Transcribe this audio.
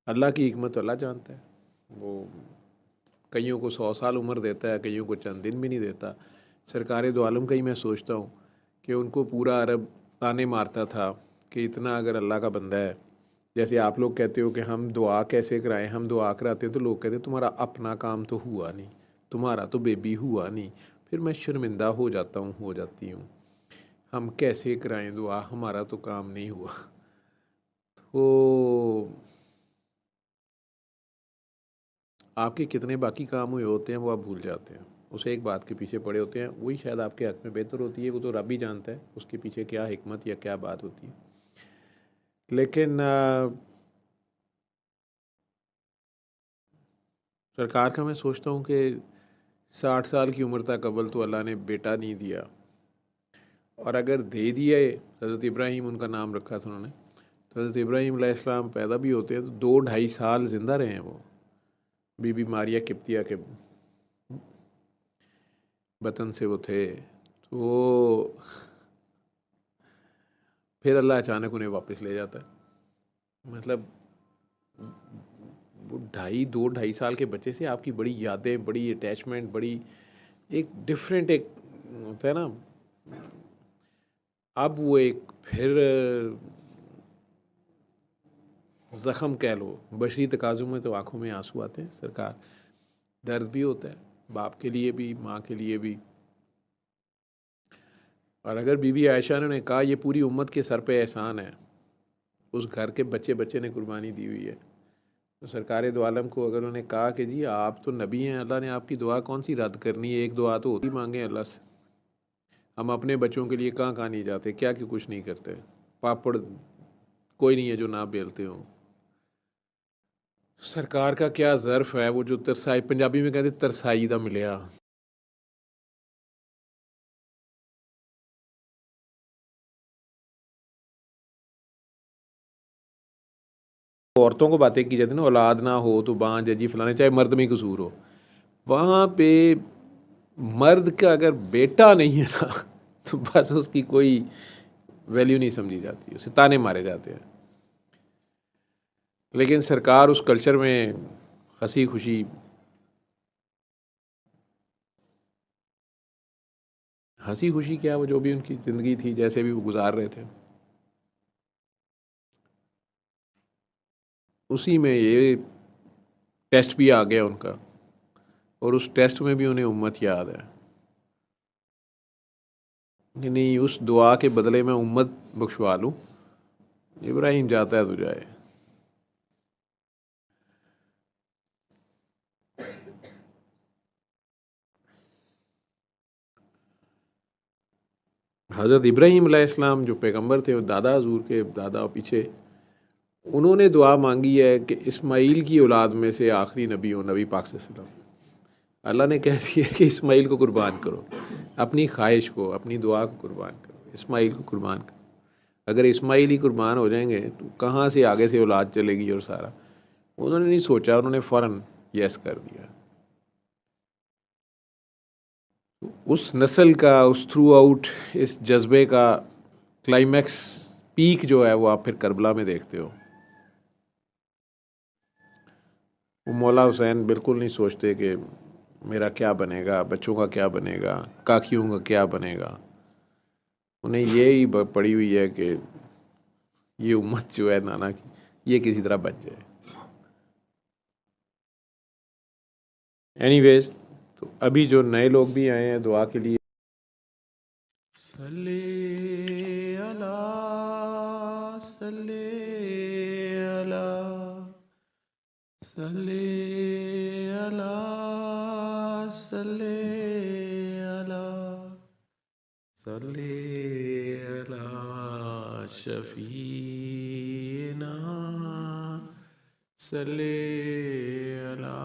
अल्लाह की हिकमत अल्लाह जानता है। वो कईयों को 100 साल उम्र देता है, कईयों को चंद दिन भी नहीं देता। सरकार दो आलम का ही मैं सोचता हूँ कि उनको पूरा अरब ताने मारता था कि इतना अगर अल्लाह का बंदा है, जैसे आप लोग कहते हो कि हम दुआ कैसे कराएं, हम दुआ कराते हैं तो लोग कहते हैं तुम्हारा अपना काम तो हुआ नहीं, तुम्हारा तो बेबी हुआ नहीं। फिर मैं शर्मिंदा हो जाता हूँ, हो जाती हूँ। हम कैसे कराएं दुआ, हमारा तो काम नहीं हुआ। तो आपके कितने बाकी काम हुए होते हैं वो आप भूल जाते हैं, उसे एक बात के पीछे पड़े होते हैं, वही शायद आपके हक में बेहतर होती है। वो तो रब ही जानता है उसके पीछे क्या हिकमत या क्या बात होती है। लेकिन सरकार का मैं सोचता हूँ कि 60 साल की उम्र तक अव्वल तो अल्लाह ने बेटा नहीं दिया, और अगर दे दिए, हज़रत इब्राहीम उनका नाम रखा था उन्होंने, तो हज़रत इब्राहीम अलैहिस्सलाम पैदा भी होते हैं तो 2-2.5 साल ज़िंदा रहे हैं वो, बीबी मारिया किप्तिया के बतन से वो थे। तो फिर अल्लाह अचानक उन्हें वापस ले जाता है। मतलब वो 2-2.5 साल के बच्चे से आपकी बड़ी यादें, बड़ी अटैचमेंट, बड़ी एक डिफरेंट एक होता है ना। अब वो एक फिर ज़ख़म कह लो, बशरी तकाज़ुम में तो आंखों में आंसू आते हैं सरकार, दर्द भी होता है बाप के लिए भी, माँ के लिए भी। और अगर बीबी आयशा ने कहा ये पूरी उम्मत के सर पे एहसान है, उस घर के बच्चे बच्चे ने कुर्बानी दी हुई है, तो सरकार दो आलम को अगर उन्होंने कहा कि जी आप तो नबी हैं, अल्लाह ने आपकी दुआ कौन सी रद्द करनी है, एक दुआ तो होती मांगे अल्लाह से। हम अपने बच्चों के लिए कहाँ कहाँ नहीं जाते, क्या क्यों कुछ नहीं करते। पापड़ कोई नहीं है जो ना बेलते हो। सरकार का क्या ज़र्फ है, वो जो तरसाई, पंजाबी में कहते तरसाई दा मिलिया। औरतों को बातें की जाती है ना, औलाद ना हो तो बांझ जी फलाने, चाहे मर्द में कसूर हो, वहाँ पे मर्द का अगर बेटा नहीं है ना तो बस उसकी कोई वैल्यू नहीं समझी जाती, उसे ताने मारे जाते हैं। लेकिन सरकार उस कल्चर में हंसी खुशी, हंसी खुशी क्या, वो जो भी उनकी ज़िंदगी थी जैसे भी वो गुजार रहे थे, उसी में ये टेस्ट भी आ गया उनका, और उस टेस्ट में भी उन्हें उम्मत याद है कि नहीं, उस दुआ के बदले में उम्मत बख्शवा लूँ। इब्राहिम जाता है तो जाए। हज़रत इब्राहीम अलैहिस्सलाम जो पैगंबर थे, वो दादा हजूर के दादा पीछे, उन्होंने दुआ मांगी है कि इस्माइल की औलाद में से आखिरी नबी हो, नबी पाक सल्लल्लाहु अलैहि वसल्लम। अल्लाह ने कह दिया कि इस्माइल को कुर्बान करो, अपनी ख्वाहिश को, अपनी दुआ को कुर्बान करो, इस्माइल को कुर्बान करो। अगर इस्माइल ही कुर्बान हो जाएंगे तो कहाँ से आगे से औलाद चलेगी और सारा। उन्होंने नहीं सोचा, उन्होंने फ़ौरन यस कर दिया। उस नस्ल का, उस थ्रू आउट इस जज्बे का क्लाइमैक्स, पीक जो है वो आप फिर करबला में देखते हो। वो मौला हुसैन बिल्कुल नहीं सोचते कि मेरा क्या बनेगा, बच्चों का क्या बनेगा, काकियों का क्या बनेगा। उन्हें ये ही पड़ी हुई है कि ये उम्मत जो है नाना की, ये किसी तरह बच जाए। एनीवेज, तो अभी जो नए लोग भी आए हैं दुआ के लिए, सल्ले अला, सल्ले अला, सल्ले अला, सल्ले अला, सल्ले अला शफीना, सल्ले अला